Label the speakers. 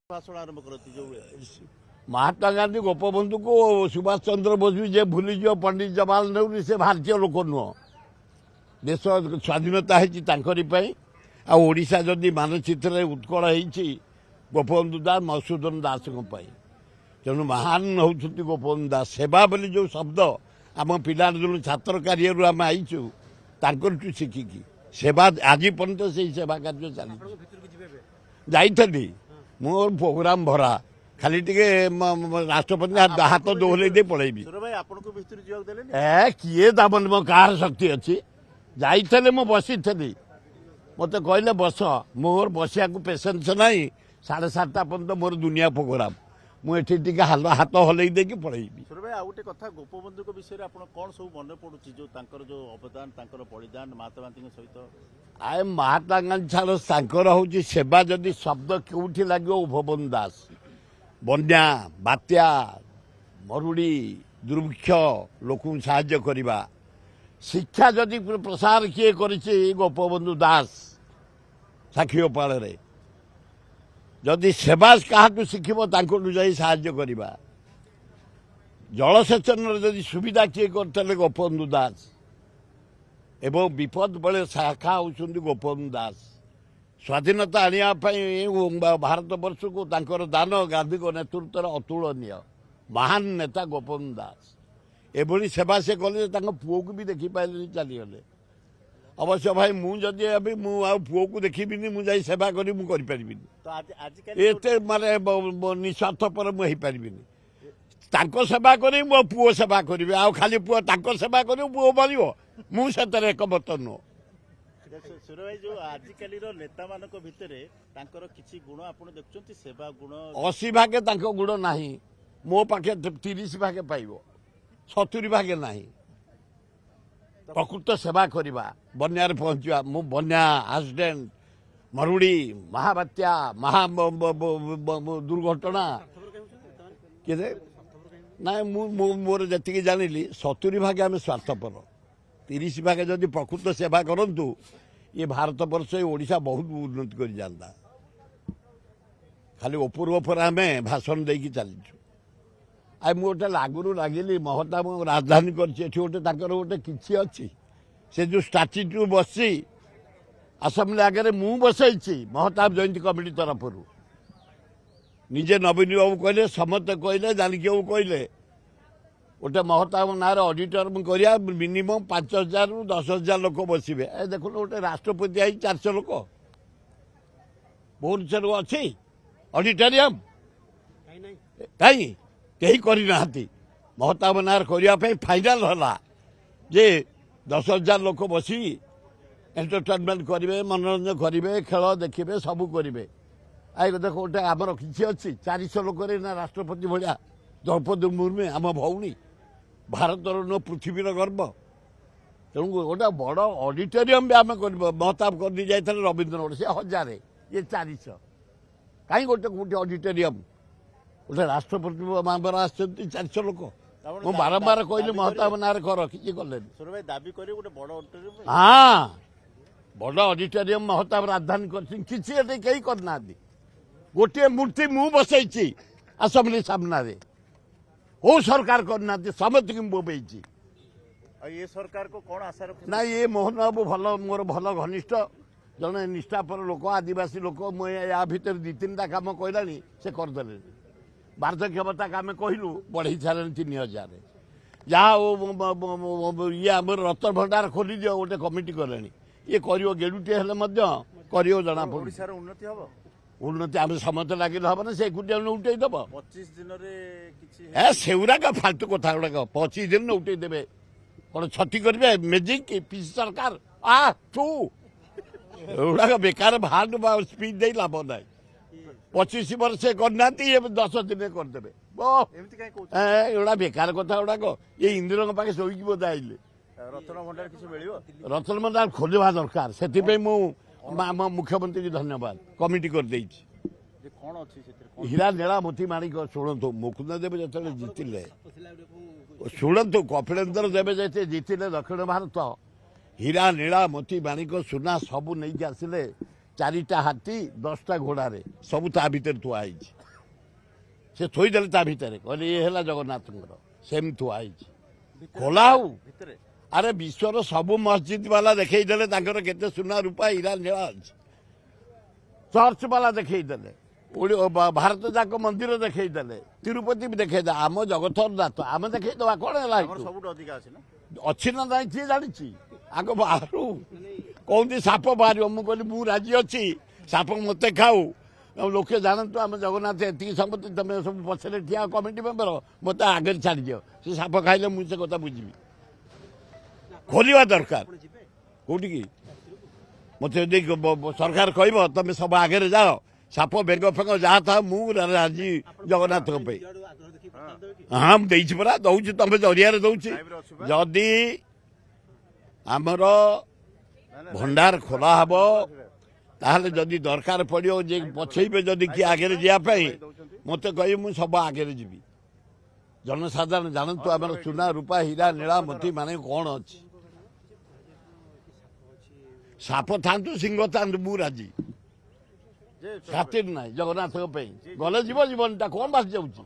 Speaker 1: भाषण आरंभ करती जो
Speaker 2: महात्मा गांधी गोपबंधु को सुभाष चंद्र बोस भी जे भूलीज पंडित जवाहरलाल नेहरू से भारतीय लोक नुह देश स्वाधीनता है ओडिशा जदि मानचित्र उत्कल होती गोपबंधु दास मधुसूदन दास तेणु महान होती गोपबंधु दास सेवा बोली जो शब्द आम पिला जो छात्र कार्य आम आईचु तांकरठू शिखिकी सेवा आज पर्यंत से सेवा कार्य चली जाइली मोर प्रोग्राम भरा खाली टिके राष्ट्रपति हाथ दोहले दे पड़ेबी ए किए दाबन मो कार शक्ति अच्छी जाइले मु बसी मत कहले बस मोर बसिया पेसेन्स नहीं 7:30 पर्यंत मोर दुनिया प्रोग्राम मुझे हाथ हल्ई दे पड़ेबी
Speaker 1: गोटे कथा गोपबंधु विषय कौन सब मन पड़ुची जो जो अवदान बलिदान महात्मा गांधी सहित
Speaker 2: आए महात्मा गांधी छाड़ हूँ सेवा जदि शब्द क्योंठी लगे गोपबंधु दास बन्या बात्या मरुड़ी दुर्भिक्ष लोक साहाय्य करवा शिक्षा जदि प्रसार किए करिछि गोपबंधु दास साक्षीपाड़ जदि सेवा क्या शिखब तांकु जाई साहाय्य करवा जलसेचन जदि सुविधा किए करते गोपबंधु दास एवं विपद बेले शाखा होउछन्ति गोपबंधु दास स्वाधीनता आने भारत वर्ष को तांकर दान गांधी को नेतृत्व अतुलनीय महान नेता गोपबंधु दास एभली सेवा से कले पुओ को भी देखी पारे चलीगले अवश्य भाई मुझे अभी पुओ को देखी मुझे सेवा करी एते मारे निस्वार्थपर मुझे सेवा करी मो पुओ सेवा करी आ खाली पुओ सेवा करी पुओ मर मुझे एकमत नुह
Speaker 1: सुर भाई जो आजिकल नेता मान भितर किसी गुण आप देखुं सेवा गुण
Speaker 2: 80 भागे गुण ना मो पाखे 30 भागे पाइब 70 भागे ना प्रकृत सेवा करवा बन्यार पहुंचा मु बन्या एक्सीडेंट मरुड़ी महाबात्या महा दुर्घटना किए ना मोर जी जानिली 70 भागे आम स्वार्थपर 30 भागे जदि प्रकृत सेवा करंतु ये भारत वर्ष ओडिशा बहुत उन्नति कर जाता खाली ओपर आम भाषण देकी चलीचु आई मुझे लागू लगिली महताब राजधानी कर गोटे किसी अच्छी से जो स्टाच्यू बसी आसम्बली आगे मु बसई महताब जयंती कमिटी तरफ निजे नवीन बाबू कहले समस्त कहले जानकी बाबू कहले गोटे महताब ना अडिटोरियम करिया मिनिमम 5,000 ରୁ 10,000 लोक बसवे देखो गोटे राष्ट्रपति आई 400 लोक भुवनेश्वर अच्छी अडिटोरियम कहीं कहीं करना महताब ना करने फाइनाल है जे 10,000 लोक बसी एंटरटेनमेंट करेंगे मनोरंजन करेंगे खेल देखिए सबू करेंगे आई देखो गोटे आमर किसी अच्छी 400 लोक ना राष्ट्रपति भाया द्रौपदी मुर्मू आम भौणी भारतर न पृथ्वीर गर्व तेणु गोटे बड़ अडिटोरियम भी आम कर महताब कर जाते रवीन्द्र से 1000 ये 400 कहीं गोटे गोटे अडिटोरियम गोटे राष्ट्रपति मेम्बर आस 400 लोक मु बारंबार कहली महताब ना कर किसी कले हाँ बड़ अडिटोरियम महताब राजधानी कर करना गोटे मूर्ति मु बसई आसम्बली सामने हो सरकार करना समस्त की बोबई
Speaker 1: ये सरकार को कौन आशा रख
Speaker 2: ना ये मोहन बाबू भल मोर भल घनिष्ठ जड़े निष्ठापर लोक आदिवासी लोक या भितर 2-3टा काम कहला से करदे वार्धक्य भत्ता आम कहलु बढ़ई सारे 3,000 जहाँ ये आम रत्न भंडार खोली दियो गोटे कमिटी कले ये कर गेडुटे कर जना
Speaker 1: ओडिशार उन्नति हम
Speaker 2: उन्नति आम समस्त लगे हम ना से एकुटिया उठे दब
Speaker 1: 25 दिन
Speaker 2: ए सेगुड़ा फालतू कथा गुड़ाक 25 दिन उठे देवे कौन क्षति करेंगे मेजिक पीसी सरकार गुड़ाक बेकार भाट स्पीच दे लाभ ना 25 वर्ष करना 10 दिन करदे एगुड़ा बेकार कथा गुड़ाक ये इंदिरा पाखे शोक बोधा आइले रत्न भंडार खोलवा दरकार से मुख्यमंत्री की धन्यवाद कमिटी कर हीरा नीला मोती माणिक शुणु मुकुंद देव जो जीतिले शुणु कपिलेन्द्र देव जो जीतिले दक्षिण भारत हीरा नीला मोती माणिक सुना सबू नहीं आसिले 4ଟା ହାତୀ 10ଟା ଘୋଡ଼ାରେ ସବୁ ତା ଭିତରେ ଥୁଆ ହେଇଛି। ସେ ଥୋଇଦେଲେ ତା ଭିତରେ କହିଲେ ଇଏ ହେଲା ଜଗନ୍ନାଥଙ୍କର, ସେମିତି ଥୁଆ ହେଇଛି। ଖୋଲା ହଉ
Speaker 1: ଭିତରେ
Speaker 2: ଆରେ ବିଶ୍ୱର ସବୁ ମସଜିଦ ବାଲା ଦେଖେଇଦେଲେ ତାଙ୍କର କେତେ ସୁନା ରୂପା ହୀରା ନୀଳା ଅଛି। ଚର୍ଚ୍ଚ ବାଲା ଦେଖେଇଦେଲେ, ଭାରତ ଯାକ ମନ୍ଦିର ଦେଖେଇଦେଲେ, ତିରୁପତି ବି ଦେଖେଇଦେଲେ। ଆମ ଜଗତର ନାଥ ଆମେ ଦେଖେଇଦବା, କ'ଣ ହେଲା?
Speaker 1: ଆମର ସବୁଠୁ ଅଧିକା ଅଛି ନା?
Speaker 2: ଅଛି ନା ନାହିଁ କିଏ ଜାଣିଛି? ଆଗ ବାହାରୁ କହୁନ୍ତି ସାପ ବାହାରିବ, ମୁଁ କହିଲି ମୁଁ ରାଜି ଅଛି, ସାପ ମୋତେ ଖାଉ, ଲୋକେ ଜାଣନ୍ତୁ ଆମେ ଜଗନ୍ନାଥ ଏତିକି ସମ୍ପତ୍ତି, ତମେ ସବୁ ପଛରେ ଠିଆ କମିଟି ମେମ୍ବର, ମୋତେ ଆଗରେ ଛାଡ଼ିଦିଅ। ସେ ସାପ ଖାଇଲେ ମୁଁ ସେ କଥା ବୁଝିବି। ଖୋଲିବା ଦରକାର। କୋଉଠିକି? ମୋତେ ଯଦି ସରକାର କହିବ ତମେ ସବୁ ଆଗରେ ଯାଅ, ସାପ ବେଙ୍ଗ ଫେଙ୍ଗ ଯାହା ଥାଉ, ମୁଁ ରାଜି ଜଗନ୍ନାଥଙ୍କ ପାଇଁ। ହଁ ମୁଁ ଦେଇଛି ପରା, ଦଉଛି, ତମେ ଜରିଆରେ ଦଉଛି। ଯଦି ଆମର ଭଣ୍ଡାର ଖୋଲା ହବ, ତାହେଲେ ଯଦି ଦରକାର ପଡ଼ିବ ଯେ ପଛେଇବେ ଯଦି କିଏ ଆଗରେ ଯିବା ପାଇଁ, ମୋତେ କହିବେ ମୁଁ ସବୁ ଆଗରେ ଯିବି। ଜନସାଧାରଣ ଜାଣନ୍ତୁ ଆମର ସୁନା ରୂପା ହୀରା ନୀଳା ମୋତି ମାନେ କ'ଣ ଅଛି। ସାପ ଥାନ୍ତୁ ସିଂହ ଥାନ୍ତୁ ମୁଁ ରାଜି, ଖାତିର ନାହିଁ ଜଗନ୍ନାଥଙ୍କ ପାଇଁ। ଗଲେ ଯିବ, ଜୀବନଟା କ'ଣ ବାସି ଯାଉଛି।